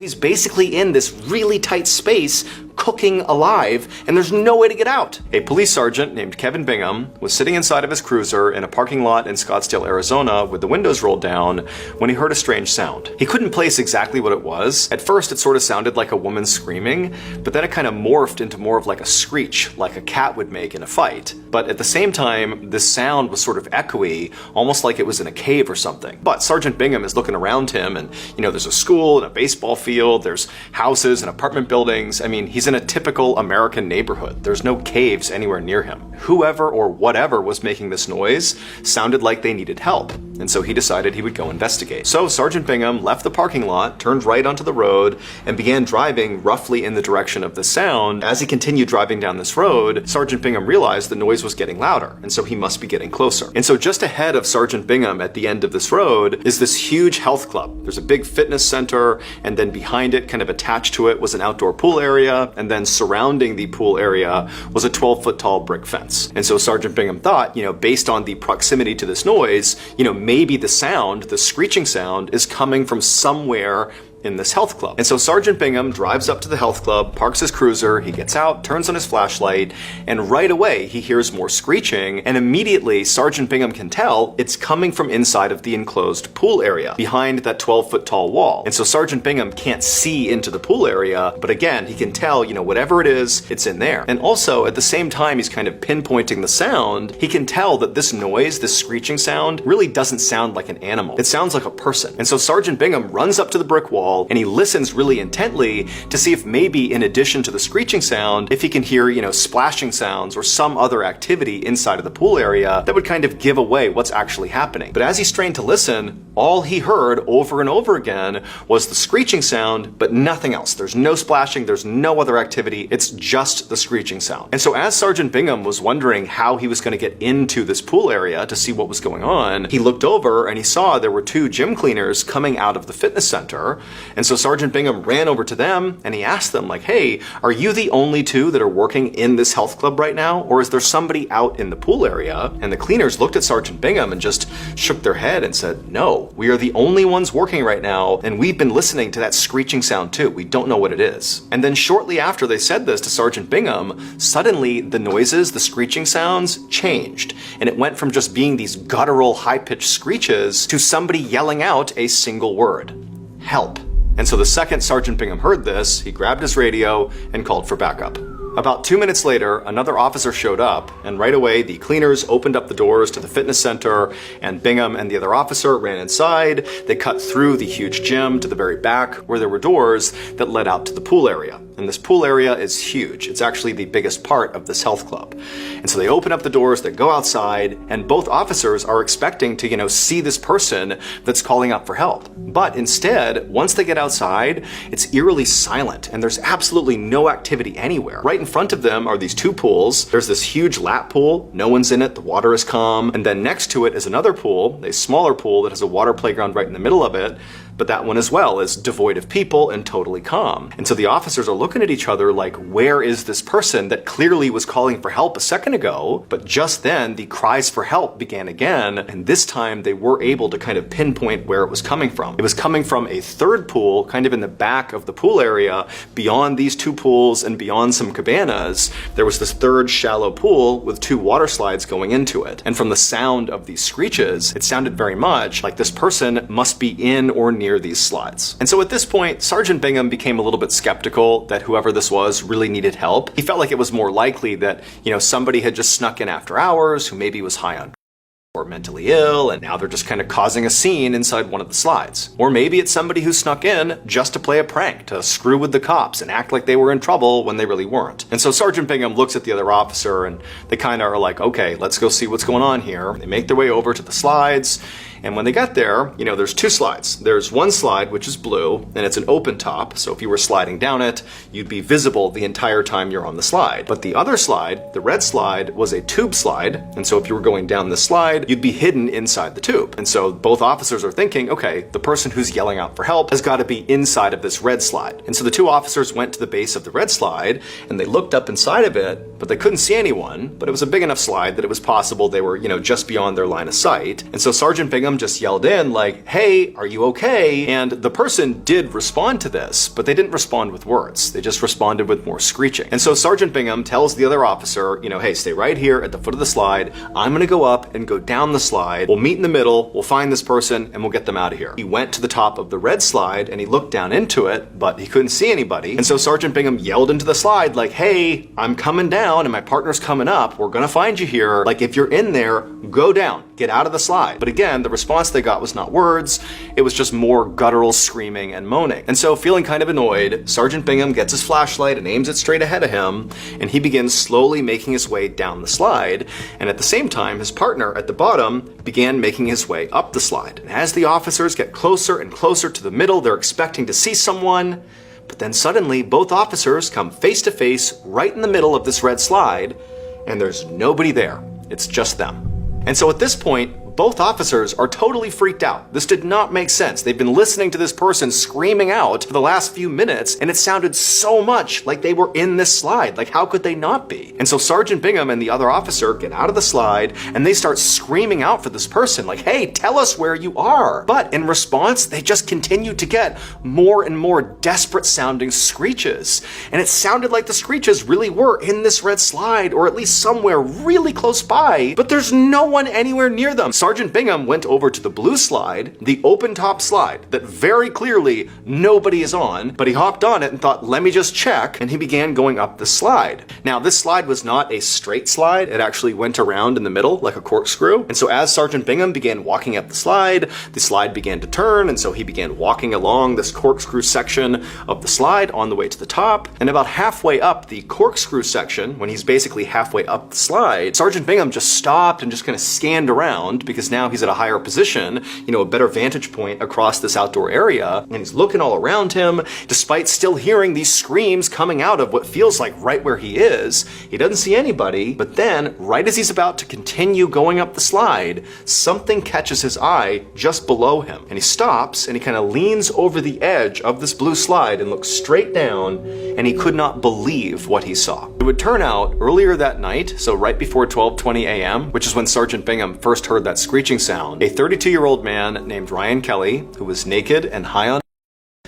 He's basically in this really tight space, cooking alive, and there's no way to get out. A police sergeant named Kevin Bingham was sitting inside of his cruiser in a parking lot in Scottsdale, Arizona, with the windows rolled down when he heard a strange sound. He couldn't place exactly what it was. At first, it sort of sounded like a woman screaming, but then it kind of morphed into more of like a screech, like a cat would make in a fight. But at the same time, this sound was sort of echoey, almost like it was in a cave or something. But Sergeant Bingham is looking around him, and there's a school and a baseball field, there's houses and apartment buildings. I mean, he's in a typical American neighborhood. There's no caves anywhere near him. Whoever or whatever was making this noise sounded like they needed help, and so he decided he would go investigate. So Sergeant Bingham left the parking lot, turned right onto the road, and began driving roughly in the direction of the sound. As he continued driving down this road, Sergeant Bingham realized the noise was getting louder, and so he must be getting closer. And so just ahead of Sergeant Bingham at the end of this road is this huge health club. There's a big fitness center, and then behind it, kind of attached to it, was an outdoor pool area, and then surrounding the pool area was a 12-foot tall brick fence. And so Sergeant Bingham thought, based on the proximity to this noise, maybe the sound, the screeching sound, is coming from somewhere in this health club. And so Sergeant Bingham drives up to the health club, parks his cruiser, he gets out, turns on his flashlight, and right away he hears more screeching, and immediately Sergeant Bingham can tell it's coming from inside of the enclosed pool area, behind that 12-foot tall wall. And so Sergeant Bingham can't see into the pool area, but again, he can tell, whatever it is, it's in there. And also, at the same time he's kind of pinpointing the sound, he can tell that this noise, this screeching sound, really doesn't sound like an animal. It sounds like a person. And so Sergeant Bingham runs up to the brick wall, and he listens really intently to see if maybe in addition to the screeching sound, if he can hear, splashing sounds or some other activity inside of the pool area that would kind of give away what's actually happening. But as he strained to listen, all he heard over and over again was the screeching sound, but nothing else. There's no splashing, there's no other activity, it's just the screeching sound. And so as Sergeant Bingham was wondering how he was going to get into this pool area to see what was going on, he looked over and he saw there were two gym cleaners coming out of the fitness center. And so Sergeant Bingham ran over to them and he asked them, like, hey, are you the only two that are working in this health club right now? Or is there somebody out in the pool area? And the cleaners looked at Sergeant Bingham and just shook their head and said, no, we are the only ones working right now, and we've been listening to that screeching sound too. We don't know what it is. And then shortly after they said this to Sergeant Bingham, suddenly the noises, the screeching sounds changed. And it went from just being these guttural, high-pitched screeches to somebody yelling out a single word: help. And so the second Sergeant Bingham heard this, he grabbed his radio and called for backup. About 2 minutes later, another officer showed up, and right away the cleaners opened up the doors to the fitness center, and Bingham and the other officer ran inside. They cut through the huge gym to the very back, where there were doors that led out to the pool area. And this pool area is huge. It's actually the biggest part of this health club. And so they open up the doors, they go outside, and both officers are expecting to, see this person that's calling out for help. But instead, once they get outside, it's eerily silent, and there's absolutely no activity anywhere. Right in front of them are these two pools. There's this huge lap pool, no one's in it, the water is calm, and then next to it is another pool, a smaller pool that has a water playground right in the middle of it, but that one as well is devoid of people and totally calm. And so the officers are looking at each other like, where is this person that clearly was calling for help a second ago? But just then, the cries for help began again, and this time they were able to kind of pinpoint where it was coming from. It was coming from a third pool, kind of in the back of the pool area, beyond these two pools and beyond some cabanas. There was this third shallow pool with two water slides going into it. And from the sound of these screeches, it sounded very much like this person must be in or near these slides. And so at this point, Sergeant Bingham became a little bit skeptical that whoever this was really needed help. He felt like it was more likely that, somebody had just snuck in after hours who maybe was high on or mentally ill, and now they're just kind of causing a scene inside one of the slides. Or maybe it's somebody who snuck in just to play a prank, to screw with the cops and act like they were in trouble when they really weren't. And so Sergeant Bingham looks at the other officer and they kind of are like, okay, let's go see what's going on here. They make their way over to the slides, and when they get there, there's two slides. There's one slide which is blue, and it's an open top, so if you were sliding down it, you'd be visible the entire time you're on the slide. But the other slide, the red slide, was a tube slide, and so if you were going down the slide, you'd be hidden inside the tube. And so both officers are thinking, okay, the person who's yelling out for help has got to be inside of this red slide. And so the two officers went to the base of the red slide, and they looked up inside of it, but they couldn't see anyone, but it was a big enough slide that it was possible they were, just beyond their line of sight. And so Sergeant Bingham just yelled in like, "Hey, are you okay?" And the person did respond to this, but they didn't respond with words. They just responded with more screeching. And so Sergeant Bingham tells the other officer, "Hey, stay right here at the foot of the slide. I'm gonna go up and go down the slide. We'll meet in the middle, we'll find this person, and we'll get them out of here." He went to the top of the red slide and he looked down into it, but he couldn't see anybody. And so Sergeant Bingham yelled into the slide like, "Hey, I'm coming down and my partner's coming up. We're gonna find you here. Like, if you're in there, go down. Get out of the slide." But again, the response they got was not words. It was just more guttural screaming and moaning. And so, feeling kind of annoyed, Sergeant Bingham gets his flashlight and aims it straight ahead of him, and he begins slowly making his way down the slide. And at the same time, his partner at the bottom began making his way up the slide. And as the officers get closer and closer to the middle, they're expecting to see someone. But then suddenly, both officers come face to face right in the middle of this red slide, and there's nobody there. It's just them. And so at this point, both officers are totally freaked out. This did not make sense. They've been listening to this person screaming out for the last few minutes, and it sounded so much like they were in this slide. Like, how could they not be? And so Sergeant Bingham and the other officer get out of the slide, and they start screaming out for this person, like, "Hey, tell us where you are." But in response, they just continue to get more and more desperate sounding screeches. And it sounded like the screeches really were in this red slide, or at least somewhere really close by, but there's no one anywhere near them. Sergeant Bingham went over to the blue slide, the open top slide that very clearly nobody is on, but he hopped on it and thought, "Let me just check," and he began going up the slide. Now, this slide was not a straight slide. It actually went around in the middle like a corkscrew. And so as Sergeant Bingham began walking up the slide began to turn, and so he began walking along this corkscrew section of the slide on the way to the top. And about halfway up the corkscrew section, when he's basically halfway up the slide, Sergeant Bingham just stopped and just kind of scanned around, because now he's at a higher position, a better vantage point across this outdoor area, and he's looking all around him, despite still hearing these screams coming out of what feels like right where he is. He doesn't see anybody, but then, right as he's about to continue going up the slide, something catches his eye just below him, and he stops, and he kind of leans over the edge of this blue slide and looks straight down, and he could not believe what he saw. It would turn out, earlier that night, so right before 12:20 a.m., which is when Sergeant Bingham first heard that screeching sound, a 32-year-old man named Ryan Kelly, who was naked and high on,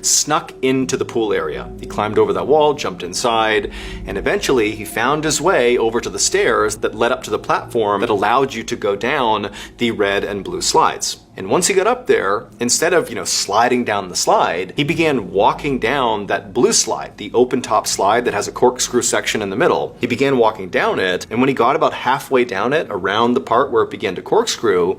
snuck into the pool area. He climbed over that wall, jumped inside, and eventually he found his way over to the stairs that led up to the platform that allowed you to go down the red and blue slides. And once he got up there, instead of, sliding down the slide, he began walking down that blue slide, the open top slide that has a corkscrew section in the middle. He began walking down it, and when he got about halfway down it, around the part where it began to corkscrew,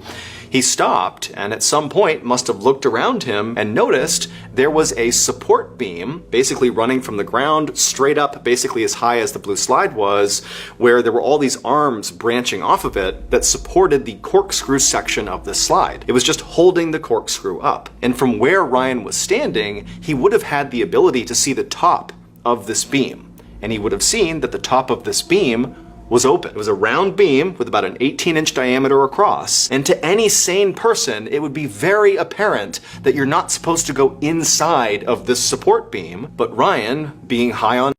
he stopped, and at some point must have looked around him and noticed there was a support beam basically running from the ground straight up, basically as high as the blue slide was, where there were all these arms branching off of it that supported the corkscrew section of the slide. It was just holding the corkscrew up. And from where Ryan was standing, he would have had the ability to see the top of this beam. And he would have seen that the top of this beam was open. It was a round beam with about an 18-inch diameter across, and to any sane person, it would be very apparent that you're not supposed to go inside of this support beam, but Ryan, being high on,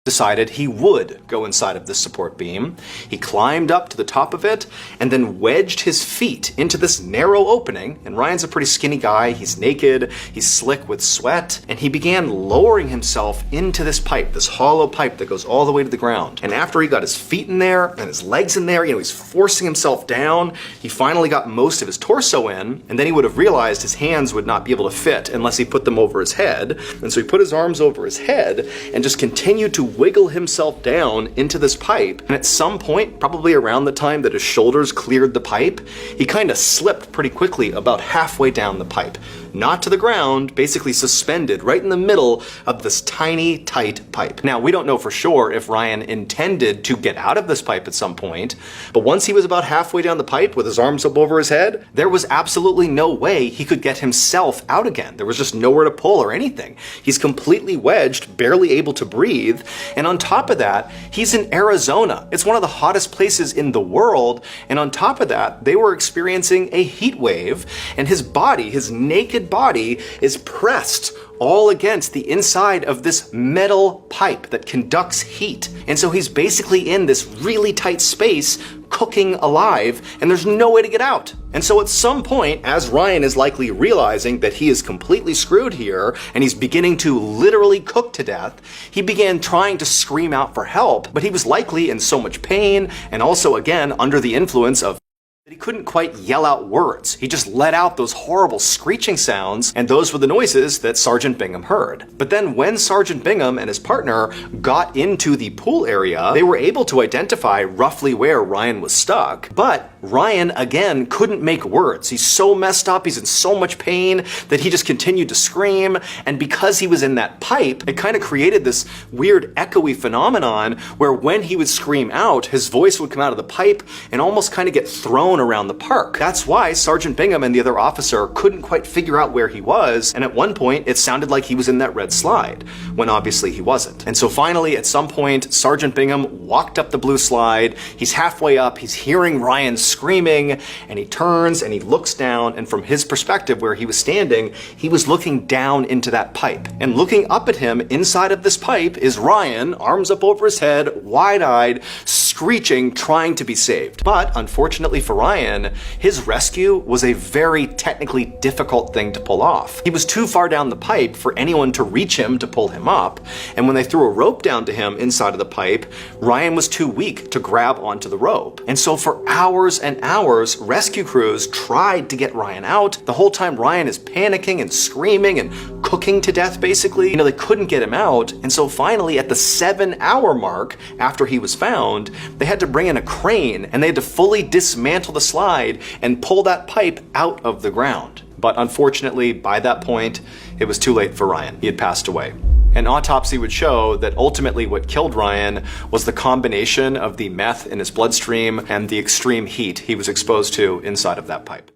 decided he would go inside of this support beam. He climbed up to the top of it and then wedged his feet into this narrow opening. And Ryan's a pretty skinny guy. He's naked, he's slick with sweat, and he began lowering himself into this pipe, this hollow pipe that goes all the way to the ground. And after he got his feet in there and his legs in there, he's forcing himself down. He finally got most of his torso in, and then he would have realized his hands would not be able to fit unless he put them over his head. And so he put his arms over his head and just continued to wiggle himself down into this pipe. And at some point, probably around the time that his shoulders cleared the pipe, he kind of slipped pretty quickly about halfway down the pipe. Not to the ground, basically suspended right in the middle of this tiny, tight pipe. Now, we don't know for sure if Ryan intended to get out of this pipe at some point, but once he was about halfway down the pipe with his arms up over his head, there was absolutely no way he could get himself out again. There was just nowhere to pull or anything. He's completely wedged, barely able to breathe, and on top of that, he's in Arizona. It's one of the hottest places in the world, and on top of that, they were experiencing a heat wave, and his body, his naked body, is pressed all against the inside of this metal pipe that conducts heat. And so he's basically in this really tight space, cooking alive, and there's no way to get out. And so at some point, as Ryan is likely realizing that he is completely screwed here, and he's beginning to literally cook to death, he began trying to scream out for help, but he was likely in so much pain, and also again under the influence of he couldn't quite yell out words. He just let out those horrible screeching sounds, and those were the noises that Sergeant Bingham heard. But then when Sergeant Bingham and his partner got into the pool area, they were able to identify roughly where Ryan was stuck, but Ryan, again, couldn't make words. He's so messed up, he's in so much pain that he just continued to scream, and because he was in that pipe, it kind of created this weird echoey phenomenon where when he would scream out, his voice would come out of the pipe and almost kind of get thrown around the park. That's why Sergeant Bingham and the other officer couldn't quite figure out where he was, and at one point it sounded like he was in that red slide, when obviously he wasn't. And so finally, at some point, Sergeant Bingham walked up the blue slide, he's halfway up, he's hearing Ryan screaming, and he turns and he looks down, and from his perspective where he was standing, he was looking down into that pipe. And looking up at him inside of this pipe is Ryan, arms up over his head, wide-eyed, screeching, trying to be saved. But unfortunately for Ryan, his rescue was a very technically difficult thing to pull off. He was too far down the pipe for anyone to reach him to pull him up, and when they threw a rope down to him inside of the pipe, Ryan was too weak to grab onto the rope. And so for hours and hours, rescue crews tried to get Ryan out. The whole time Ryan is panicking and screaming and cooking to death basically. They couldn't get him out, and so finally at the 7-hour mark after he was found, they had to bring in a crane and they had to fully dismantle the slide and pull that pipe out of the ground. But unfortunately, by that point, it was too late for Ryan. He had passed away. An autopsy would show that ultimately what killed Ryan was the combination of the meth in his bloodstream and the extreme heat he was exposed to inside of that pipe.